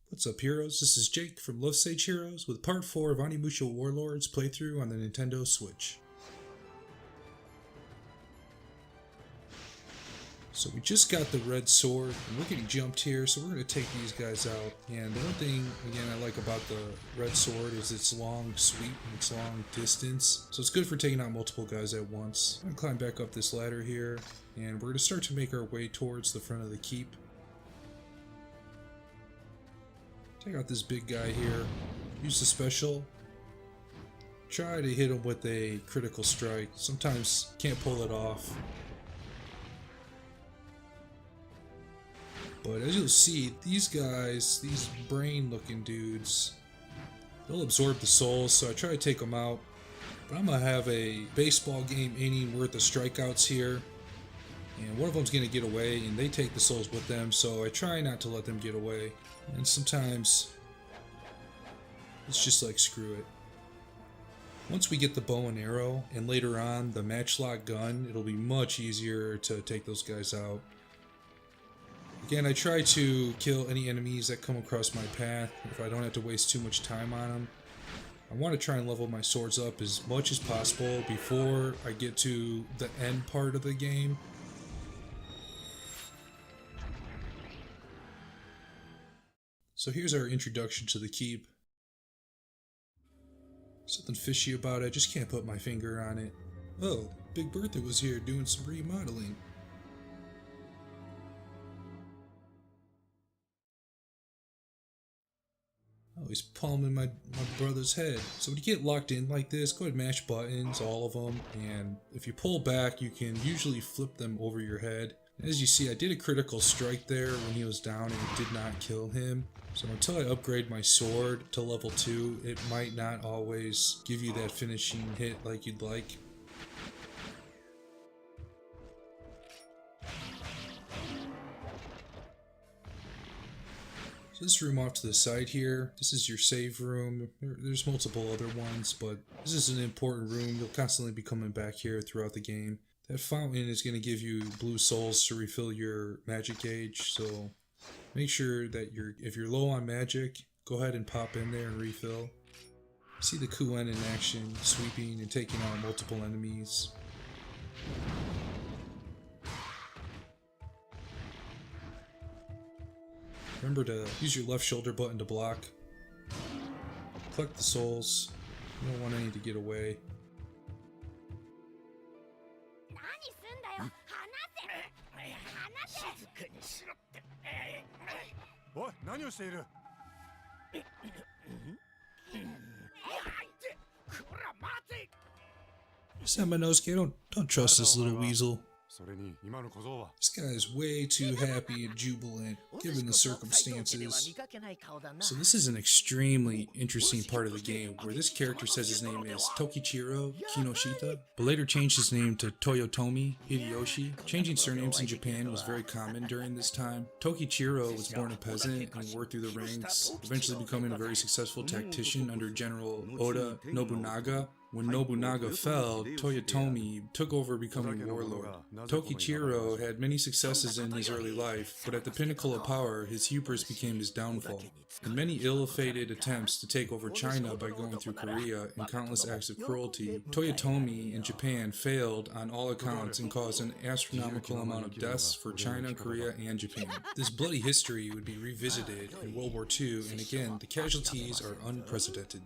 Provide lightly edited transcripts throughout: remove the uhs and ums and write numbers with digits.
What's up, heroes? This is Jake from Love Sage Heroes with part 4 of Onimusha Warlords playthrough on the Nintendo Switch. So we just got the red sword, and we're getting jumped here, so we're going to take these guys out. And the one thing, again, I like about the red sword is its long sweep and its long distance. So it's good for taking out multiple guys at once. I'm going to climb back up this ladder here, and we're going to start to make our way towards the front of the keep. Take out this big guy here, use the special, try to hit him with a critical strike. Sometimes can't pull it off. But as you'll see, these guys, these brain looking dudes, they'll absorb the souls, so I try to take them out. But I'm going to have a baseball game inning worth of strikeouts here. And one of them's going to get away, and they take the souls with them, so I try not to let them get away. And sometimes it's just like, screw it. Once we get the bow and arrow, and later on the matchlock gun, it'll be much easier to take those guys out. Again, I try to kill any enemies that come across my path if I don't have to waste too much time on them. I want to try and level my swords up as much as possible before I get to the end part of the game. So here's our introduction to the keep. Something fishy about it, I just can't put my finger on it. Oh, Big Bertha was here doing some remodeling. Oh, he's palming my brother's head. So when you get locked in like this, go ahead and mash buttons, all of them, and if you pull back, you can usually flip them over your head. As you see, I did a critical strike there when he was down and it did not kill him. So until I upgrade my sword to level 2, it might not always give you that finishing hit like you'd like. So this room off to the side here, this is your save room. There's multiple other ones, but this is an important room. You'll constantly be coming back here throughout the game. That fountain is going to give you blue souls to refill your magic gauge, so make sure that if you're low on magic, go ahead and pop in there and refill. See the Kuen in action, sweeping and taking out multiple enemies. Remember to use your left shoulder button to block. Collect the souls. You don't want any to get away. Samanosuke, don't trust this little weasel. This guy is way too happy and jubilant, given the circumstances. So this is an extremely interesting part of the game, where this character says his name is Tokichiro Kinoshita, but later changed his name to Toyotomi Hideyoshi. Changing surnames in Japan was very common during this time. Tokichiro was born a peasant and worked through the ranks, eventually becoming a very successful tactician under General Oda Nobunaga. When Nobunaga fell, Toyotomi took over becoming warlord. Tokichiro had many successes in his early life, but at the pinnacle of power, his hubris became his downfall. In many ill-fated attempts to take over China by going through Korea and countless acts of cruelty, Toyotomi in Japan failed on all accounts and caused an astronomical amount of deaths for China, Korea, and Japan. This bloody history would be revisited in World War II, and again, the casualties are unprecedented.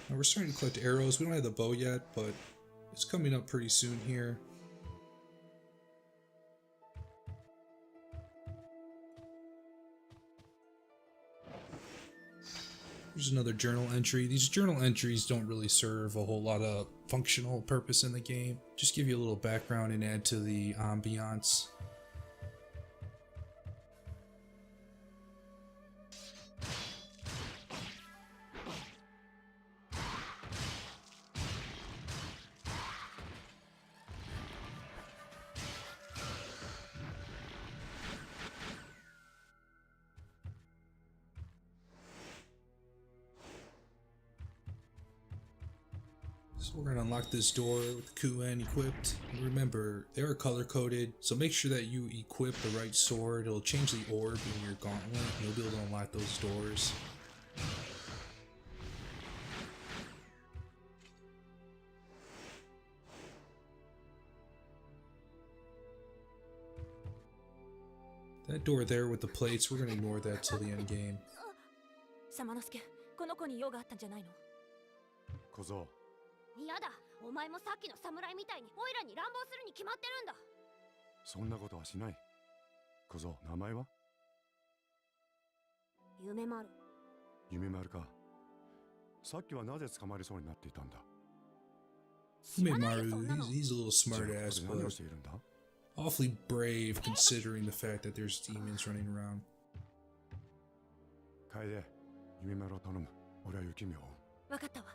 Now we're starting to collect arrows. We don't have the bow yet, but it's coming up pretty soon here. Here's another journal entry. These journal entries don't really serve a whole lot of functional purpose in the game. Just give you a little background and add to the ambiance. So we're going to unlock this door with the Kuan equipped. And remember, they are color coded, so make sure that you equip the right sword. It'll change the orb in your gauntlet, and you'll be able to unlock those doors. That door there with the plates, we're going to ignore that till the end game. サマノスケ、この子に用があったんじゃないの？小僧。やだ、お前もさっきの侍みたいにオイラに乱暴するに決まってるんだ。そんなことはしない。小僧、名前は？夢丸。夢丸か。さっきはなぜ捕まりそうになっていたんだ。Yumemaru, he's a little smart ass, but awfully brave considering the fact that there's demons running around. 楓、夢丸を頼む。俺は雪見を追う。わかったわ。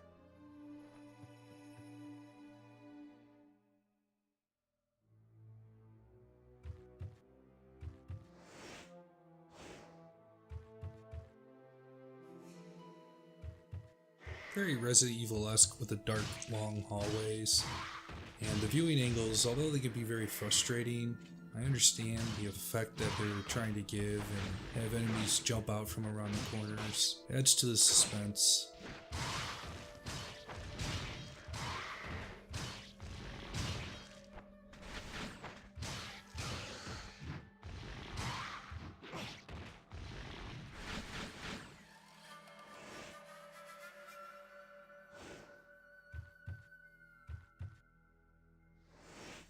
Very Resident Evil-esque with the dark, long hallways. And the viewing angles, although they can be very frustrating, I understand the effect that they're trying to give and have enemies jump out from around the corners. Adds to the suspense.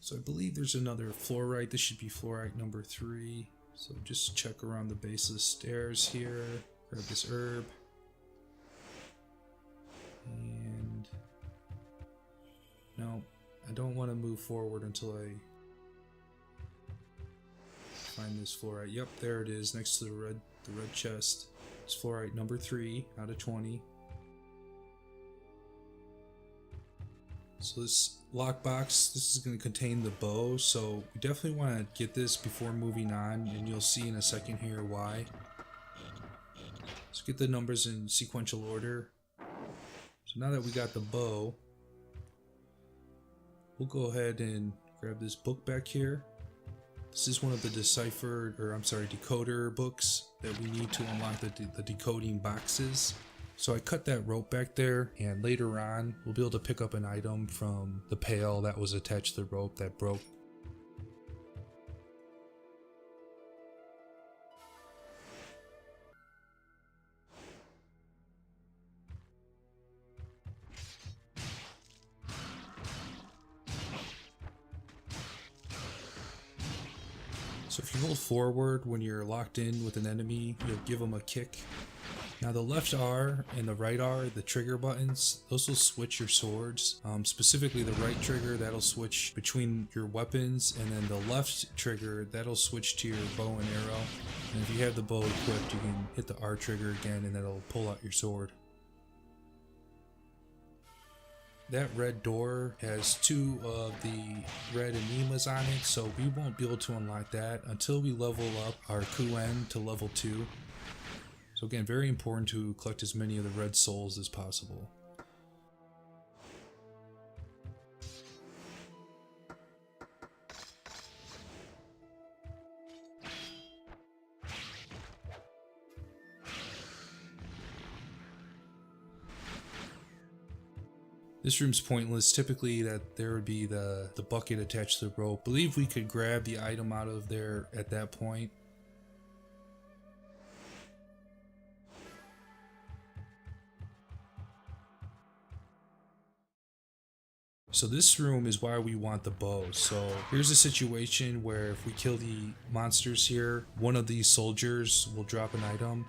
So I believe there's another fluorite. This should be fluorite number 3. So just check around the base of the stairs here. Grab this herb. And no, I don't want to move forward until I find this fluorite. Yep, there it is, next to the red chest. It's fluorite number 3 out of 20. So this lockbox, this is going to contain the bow, so we definitely want to get this before moving on, and you'll see in a second here why. Let's get the numbers in sequential order. So now that we got the bow, we'll go ahead and grab this book back here. This is one of the decoder books that we need to unlock the decoding boxes. So I cut that rope back there, and later on we'll be able to pick up an item from the pail that was attached to the rope that broke. So if you hold forward when you're locked in with an enemy, you'll give them a kick. Now the left R and the right R, the trigger buttons, those will switch your swords. Specifically the right trigger, that'll switch between your weapons, and then the left trigger, that'll switch to your bow and arrow. And if you have the bow equipped, you can hit the R trigger again and that'll pull out your sword. That red door has 2 of the red Onimas on it, so we won't be able to unlock that until we level up our Kuan to level 2. So again, very important to collect as many of the red souls as possible. This room's pointless. Typically that there would be the bucket attached to the rope. I believe we could grab the item out of there at that point. So this room is why we want the bow. So here's a situation where if we kill the monsters here, one of these soldiers will drop an item.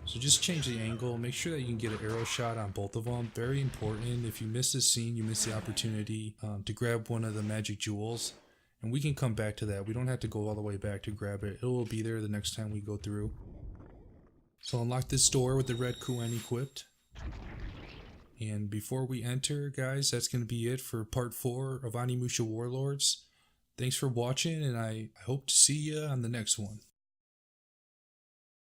So just change the angle, make sure that you can get an arrow shot on both of them. Very important. If you miss this scene, you miss the opportunity to grab one of the magic jewels. And we can come back to that. We don't have to go all the way back to grab it. It will be there the next time we go through. So unlock this door with the red Kuan equipped. And before we enter, guys, that's going to be it for part 4 of Onimusha Warlords. Thanks for watching, and I hope to see you on the next one.